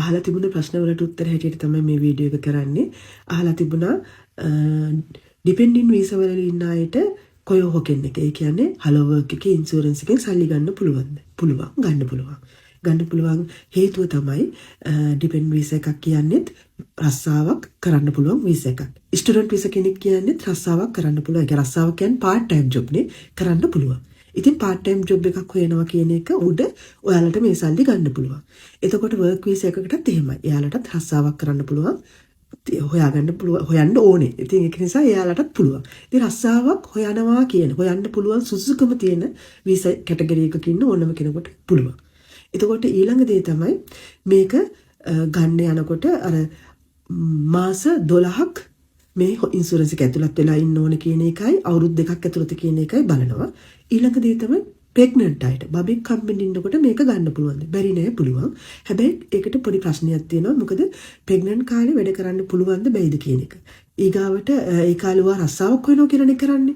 අහලා තිබුණ ප්‍රශ්න වලට උත්තර හැටියට තමයි මේ වීඩියෝ එක කරන්නේ. අහලා තිබුණා ඩිපෙන්ඩන්ට් වීසා වල ඉන්න අයට කොයෝ හොකෙන් එක. ඒ කියන්නේ හලෝ වර්ක් එකේ ඉන්ෂුරන්ස් එකෙන් සල්ලි ගන්න පුළුවන්ද? පුළුවන්, ගන්න පුළුවන්. ගන්න පුළුවන් හේතුව තමයි ඩිපෙන්ඩන්ට් වීසා එකක් කියන්නේත් රස්සාවක් කරන්න පුළුවන් වීසා එකක්. ස්ටුඩන්ට් වීසා කෙනෙක් කියන්නේත් රස්සාවක් කරන්න පුළුවන්. ඒක රස්සාවක් කියන්නේ part time job නේ, කරන්න පුළුවන්. ඉතින් part time job එකක් හොයනවා කියන එක උඩ ඔයාලට මේ සල්ලි ගන්න පුළුවන්. එතකොට work visa එකකටත් එහෙමයි. එයාලටත් රස්සාවක් කරන්න පුළුවන්. හොයාගන්න පුළුවන්, හොයන්න ඕනේ. ඉතින් ඒක නිසා එයාලටත් පුළුවන්. ඉතින් රස්සාවක් හොයන්න පුළුවන් සුසුකම තියෙන වීසා කැටගරි එකක ඉන්න ඕනම කෙනෙකුට පුළුවන්. එතකොට ඊළඟ දේ තමයි මේක ගන්න යනකොට අර මාස 12ක් මේ ඉන්ෂුරන්ස් එක ඇතුළත් වෙලා ඉන්න ඕන කියන එකයි අවුරුදු 2ක් ඇතුළත කියන එකයි බලනවා. ඊළඟ දේ තමයි ප්‍රෙග්නන්ට් අයට බබෙක් කම්බින් ඉන්නකොට මේක ගන්න පුළුවන්ද? බැරි නෑ, පුළුවන්. හැබැයි ඒකට පොඩි ප්‍රශ්නයක් තියෙනවා. මොකද ප්‍රෙග්නන්ට් කාලේ වැඩ කරන්න පුළුවන්ද බැයිද කියන එක. ඊගාවට ඒ කාලේ වා රස්සාවක් වෙනවා කියලානේ කරන්නේ.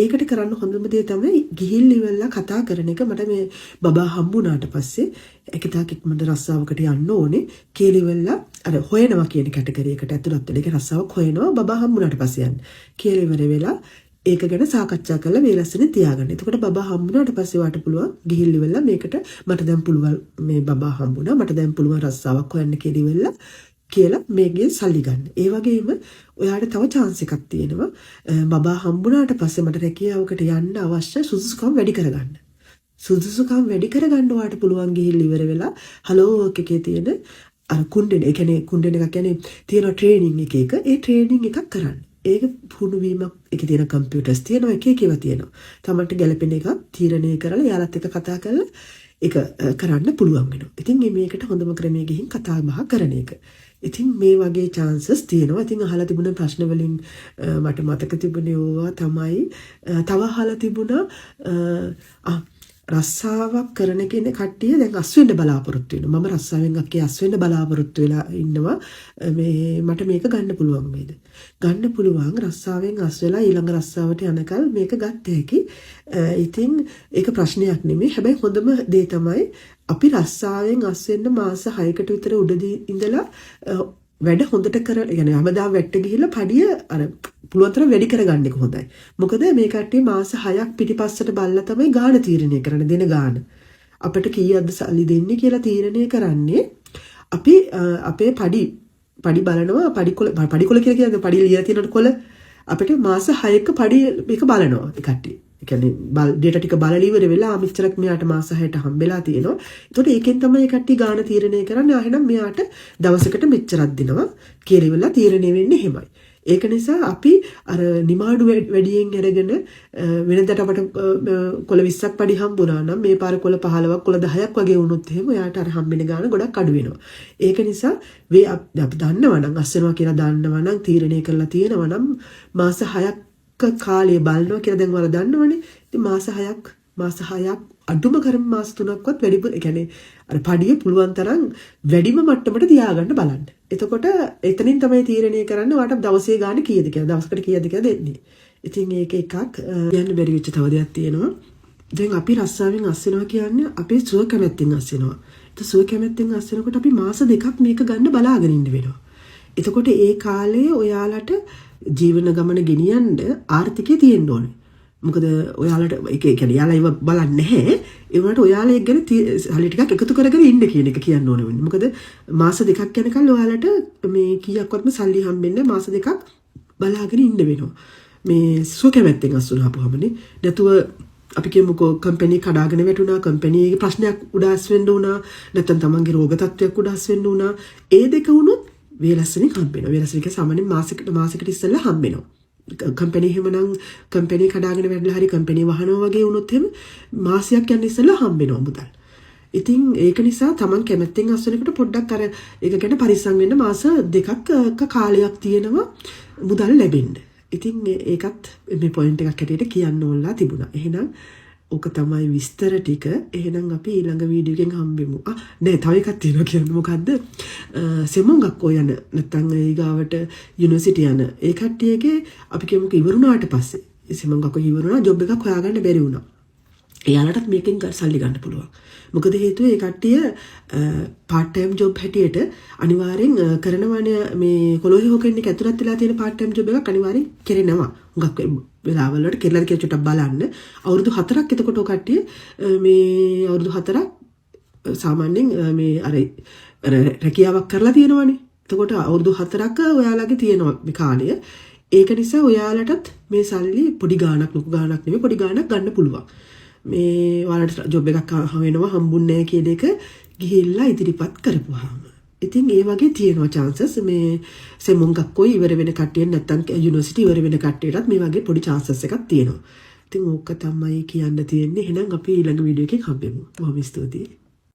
ඒකට කරන්න හොඳම දේ තමයි ගිහින් ඉවරලා කතා කරන එක. මට මේ බබා හම්බුණාට පස්සේ එකතාවක් ඉක්මනට රස්සාවකට යන්න ඕනේ කියලා ඉවරලා අර හොයනවා කියන කැටගරි එකට ඇතුළත් වෙලා ඒක රස්සාවක් හොයනවා බබා හම්බුණාට පස්සේ යන්න. කියලා ඉවර වෙලා ඒක ගැන සාකච්ඡා කරලා මේ ලස්සනේ තියාගන්න. එතකොට බබා හම්බුණාට පස්සේ වාට පුළුවන් ගිහින් ඉවරලා මේකට මට දැන් පුළුවන් මේ බබා හම්බුණා මට දැන් පුළුවන් රස්සාවක් හොයන්න කියලා ඉවරලා කියලා මේකේ සල්ලි ගන්න. ඒ වගේම ඔයාට තව chance එකක් තියෙනවා. බබා හම්බුණාට පස්සේ මට රැකියාවකට යන්න අවශ්‍ය සුදුසුකම් වැඩි කරගන්න. සුදුසුකම් වැඩි කරගන්න ඔයාට පුළුවන් ගිහින් ඉවර වෙලා හලෝ වර්ක් එකේ තියෙන අර කුණ්ඩෙන, ඒ කියන්නේ කුණ්ඩෙන එකක් කියන්නේ තියෙන ට්‍රේනින් එක ඒ ට්‍රේනින් එකක් කරන්න. ඒක පුහුණු වීමක්, ඒකේ තියෙන කම්පියුටර්ස් තියෙනවා, එක ඒවා තියෙනවා. තමන්ට ගැළපෙන එක තීරණය කරලා යාළුවත් එක්ක කතා කරලා ඒක කරන්න පුළුවන් වෙනවා. ඉතින් මේකට හොඳම ක්‍රමය ගිහින් කතා බහ කරන එක. ඉතින් මේ වගේ chances තියෙනවා. ඉතින් අහලා තිබුණ ප්‍රශ්න වලින් මට මතක තිබුණේ ඕවා තමයි. තව අහලා තිබුණා රස්සාවක් කරන කෙනෙක් කට්ටිය දැන් අස් වෙන්න බලාපොරොත්තු වෙනවා. මම රස්සාවෙන් අක්කේ අස් වෙන්න බලාපොරොත්තු වෙලා ඉන්නවා. මට මේක ගන්න පුළුවන් වේද? ගන්න පුළුවන්. රස්සාවෙන් අස් වෙලා ඊළඟ රස්සාවට යනකල් මේක ගන්න හැකි. ඉතින් ඒක ප්‍රශ්නයක් නෙමෙයි. හැබැයි හොඳම දේ තමයි අපි රස්සාවෙන් අස් වෙන්න මාස 6කට විතර උඩදී ඉඳලා වැඩ හොඳට කරලා, يعني හැමදාම වැට්ට ගිහිල්ලා පඩිය අර පුළුවන් තරම් වැඩි කරගන්න එක හොඳයි. මොකද මේ කට්ටිය මාස 6ක් පිටිපස්සට බලලා තමයි ගාණ තීරණය කරන්න දෙන ගාණ. අපිට කීයක්ද සල්ලි දෙන්නේ කියලා තීරණය කරන්නේ අපි අපේ පඩි බලනවා. පඩිකොල කියලා කියන්නේ පඩි ලියලා තියෙන කොල අපිට මාස 6ක පඩි මේක බලනවා ඒ කට්ටිය. ඒ කියන්නේ ඩේටා ටික බලලා ඉවර වෙලා මෙච්චරක් මෙයාට මාස 6ට හම්බෙලා තියෙනවා. ඒතකොට ඒකෙන් තමයි ඒ කට්ටිය ගාණ තීරණය කරන්නේ. එහෙනම් මෙයාට දවසකට මෙච්චරක් දෙනවා කියලා ඉවරලා තීරණය වෙන්නේ එහෙමයි. ඒක නිසා අපි අර නිමාඩු වැඩියෙන් අරගෙන වෙනදට අපට කොළ 20ක් පඩි හම්බුණා නම් මේ පාර කොළ 15ක් කොළ 10ක් වගේ වුණොත් එහෙම එයාට අර හම්බෙන ගාණ ගොඩක් අඩු වෙනවා. ඒක නිසා අපි දන්නවා නම් අස්සනවා කියලා දන්නවා නම් තීරණය කරලා තියෙනවා නම් මාස 6ක් කාලය බලනවා කියලා දැන් ඔයාලා දන්නවනේ. ඉතින් මාස 6ක් අඩුම කරම මාස 3ක්වත් වැඩිපුර, ඒ කියන්නේ අර පඩිය පුළුවන් තරම් වැඩිම මට්ටමට තියාගන්න බලන්න. එතකොට එතනින් තමයි තීරණය කරන්නේ ඔයාට දවසේ ගාණ කීයද කියලා, දවසකට කීයද කියලා දෙන්නේ. ඉතින් ඒක එකක් කියන්න බැරි වෙච්ච තව දෙයක් තියෙනවා. දැන් අපි රස්සාවෙන් අස් වෙනවා කියන්නේ අපේ සුව කැමැත්තෙන් අස් වෙනවා. ඒක සුව කැමැත්තෙන් අස් වෙනකොට අපි මාස 2ක් මේක ගන්න බලාගෙන ඉන්න වෙනවා. එතකොට ඒ කාලේ ඔයාලට ජීවන ගමන ගෙනියන්න ආර්ථිකය තියෙන්න ඕනේ. මොකද ඔයාලට ඒක කියන්නේ යාලා ඒව බලන්නේ නැහැ. ඒ වුණාට ඔයාලා ඒක ගැන සල්ලි ටිකක් එකතු කරගෙන ඉන්න කියන එක කියන්න ඕනේ වෙන්නේ. මොකද මාස 2ක් යනකල් ඔයාලට මේ කීයක්වත්ම සල්ලි හම්බෙන්නේ මාස 2ක් බලාගෙන ඉන්න වෙනවා. මේ සුව කැමැත්තෙන් අස් වුණාපුවමනේ. නැතුව අපි කියමුකෝ කම්පැනි කඩාගෙන වැටුණා, කම්පැනියේ ප්‍රශ්නයක් උඩස් වෙන්න උනා, නැත්නම් තමන්ගේ රෝග තත්ත්වයක් උඩස් වෙන්න උනා. ඒ දෙක වුණොත් වේලස්සනේ හම්බෙනවා. වේලස්සනේ සාමාන්‍යයෙන් මාසෙකට ඉස්සෙල්ලා හම්බෙනවා. කම්පැනි එහෙමනම් කම්පැනි කඩාගෙන වැටලා හරි කම්පැනි වහනවා වගේ වුණොත් එහෙම මාසයක් යන ඉස්සෙල්ලා හම්බෙනවා මුදල්. ඉතින් ඒක නිසා තමන් කැමැත්තෙන් අස් වෙනකොට පොඩ්ඩක් අර ඒක ගැන පරිස්සම් වෙන්න මාස 2ක් කාලයක් තියෙනවා මුදල් ලැබෙන්න. ඉතින් ඒකත් මේ පොයින්ට් එකක් හැටියට කියන්න ඕනලා තිබුණා. එහෙනම් ඕක තමයි විස්තර ටික. එහෙනම් අපි ඊළඟ වීඩියෝ එකෙන් හම්බෙමු. නෑ තව එකක් තියෙනවා කියන්න. මොකද්ද? සෙමොංගක් යන නැත්නම් ඊගාවට යුනිවර්සිටි යන ඒ කට්ටියගේ අපි කියමුකෝ ඉවරුණාට පස්සේ සෙමොංගක් ඉවරුණා ජොබ් එකක් හොයාගන්න බැරි වුණා. එයාලටත් මේකෙන් සල්ලි ගන්න පුළුවන්. මොකද හේතුව ඒ කට්ටිය part time job හැටියට අනිවාර්යෙන් කරනවනේ මේ කොළොහේ හොකෙන් එක ඇතුළත් වෙලා තියෙන part time job එකක් අනිවාර්යෙන් කරනවා. හුඟක් වෙලාවල් වලට කෙරලාද කියලා චුට්ටක් බලන්න. අවුරුදු 4ක් එතකොට ඔය කට්ටිය මේ අවුරුදු 4ක් සාමාන්‍යයෙන් මේ අර රැකියාවක් කරලා තියෙනවනේ. එතකොට අවුරුදු 4ක් ඔයාලගේ තියෙනවා මේ කාලය. ඒක නිසා ඔයාලටත් මේ සල්ලි පොඩි ගාණක් ලොකු ගාණක් නෙමෙයි පොඩි ගාණක් ගන්න පුළුවන්. මේ ඔයාලට ජොබ් එකක් වෙනවා හම්බුන්නේ නැහැ කියන එක ගිහිල්ලා ඉදිරිපත් කරපුවාම. ඉතින් ඒ වගේ තියෙනවා chances මේ සෙමුංගක්කෝ ඉවර වෙන කට්ටිය නැත්තම් යුනිවර්සිටි ඉවර වෙන කට්ටියටත් මේ වගේ පොඩි chances එකක් තියෙනවා. ඉතින් ඕක තමයි කියන්න තියෙන්නේ. එහෙනම් අපි ඊළඟ වීඩියෝ එකේ හම්බෙමු. බොහොම ස්තුතියි.